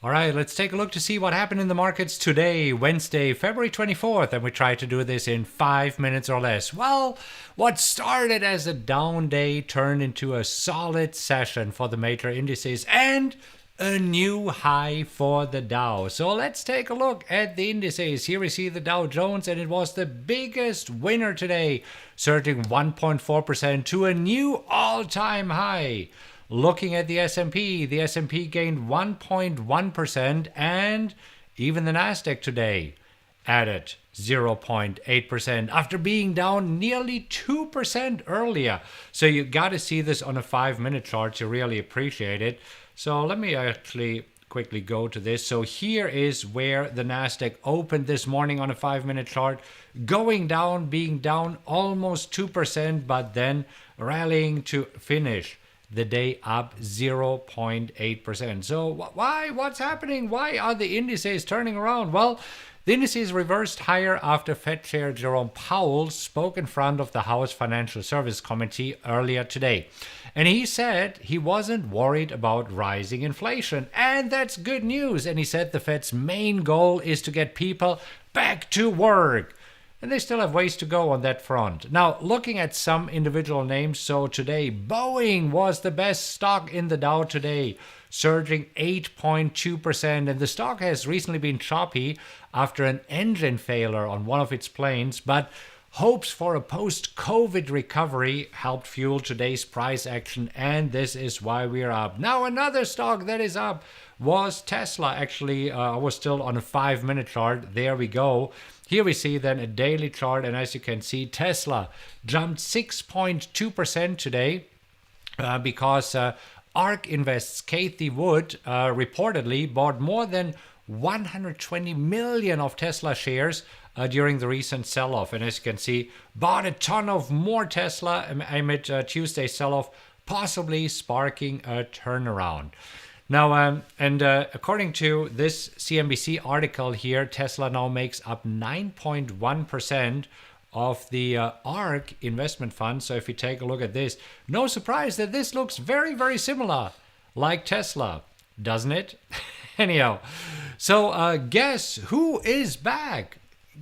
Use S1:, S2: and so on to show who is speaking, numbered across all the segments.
S1: All right, let's take a look to see what happened in the markets today, Wednesday, February 24th, and we try to do this in 5 minutes or less. Well, what started as a down day turned into a solid session for the major indices and a new high for the Dow. So let's take a look at the indices. Here we see the Dow Jones, and it was the biggest winner today, surging 1.4% to a new all-time high. Looking at the S&P gained 1.1%, and even the Nasdaq today added 0.8% after being down nearly 2% earlier. So you got to see this on a 5-minute chart to really appreciate it. So let me actually quickly go to this. So here is where the Nasdaq opened this morning on a 5-minute chart, going down, being down almost 2%, but then rallying to finish the day up 0.8%. So what's happening? Why are the indices turning around? Well, the indices reversed higher after Fed Chair Jerome Powell spoke in front of the House Financial Services Committee earlier today. And he said he wasn't worried about rising inflation. And that's good news. And he said the Fed's main goal is to get people back to work. And they still have ways to go on that front. Now, looking at some individual names, so today, Boeing was the best stock in the Dow today, surging 8.2%. And the stock has recently been choppy after an engine failure on one of its planes, but hopes for a post-COVID recovery helped fuel today's price action, and this is why we're up. Now, another stock that is up was Tesla. Actually, I was still on a 5-minute chart. There we go. Here we see then a daily chart, and as you can see, Tesla jumped 6.2% today because ARK Invest's Cathie Wood reportedly bought more than 120 million of Tesla shares during the recent sell-off. And as you can see, bought a ton of more Tesla amid Tuesday's sell-off, possibly sparking a turnaround. Now, according to this CNBC article here, Tesla now makes up 9.1% of the ARK investment fund. So if you take a look at this, no surprise that this looks very, very similar like Tesla, doesn't it? Anyhow, so guess who is back?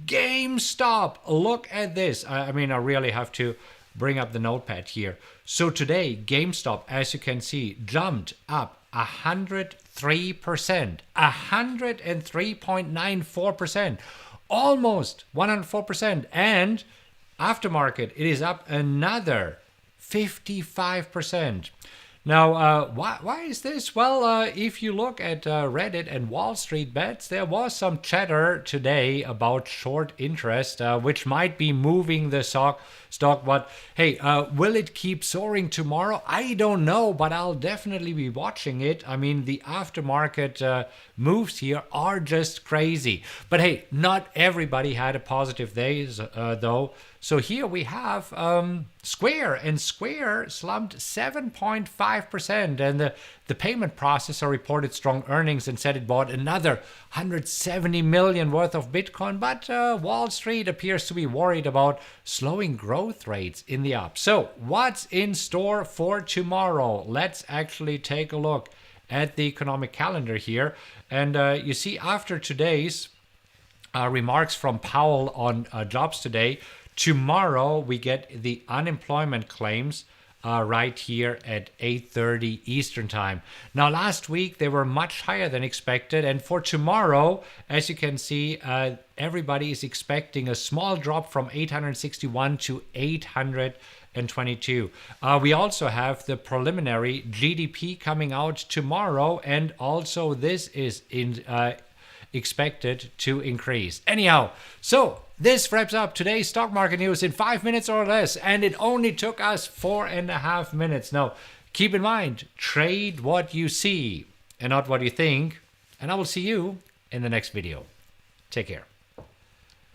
S1: GameStop. Look at this. I mean, I really have to bring up the notepad here. So today, GameStop, as you can see, jumped up 103%, 103.94%, almost 104%. And aftermarket, it is up another 55%. Now, why is this? Well, if you look at Reddit and Wall Street Bets, there was some chatter today about short interest, which might be moving the stock. But hey, will it keep soaring tomorrow? I don't know, but I'll definitely be watching it. I mean, the aftermarket moves here are just crazy. But hey, not everybody had a positive day, though. So here we have Square, and Square slumped 7.5%. And the payment processor reported strong earnings and said it bought another 170 million worth of Bitcoin. But Wall Street appears to be worried about slowing growth rates in the up. So what's in store for tomorrow? Let's actually take a look at the economic calendar here. And you see, after today's remarks from Powell on jobs today, tomorrow we get the unemployment claims right here at 8:30 Eastern time. Now, last week they were much higher than expected, and for tomorrow, as you can see, everybody is expecting a small drop from 861 to 822. We also have the preliminary GDP coming out tomorrow, and also this is expected to increase. Anyhow, so this wraps up today's stock market news in 5 minutes or less, and it only took us 4.5 minutes. Now, keep in mind, trade what you see and not what you think, and I will see you in the next video. Take care.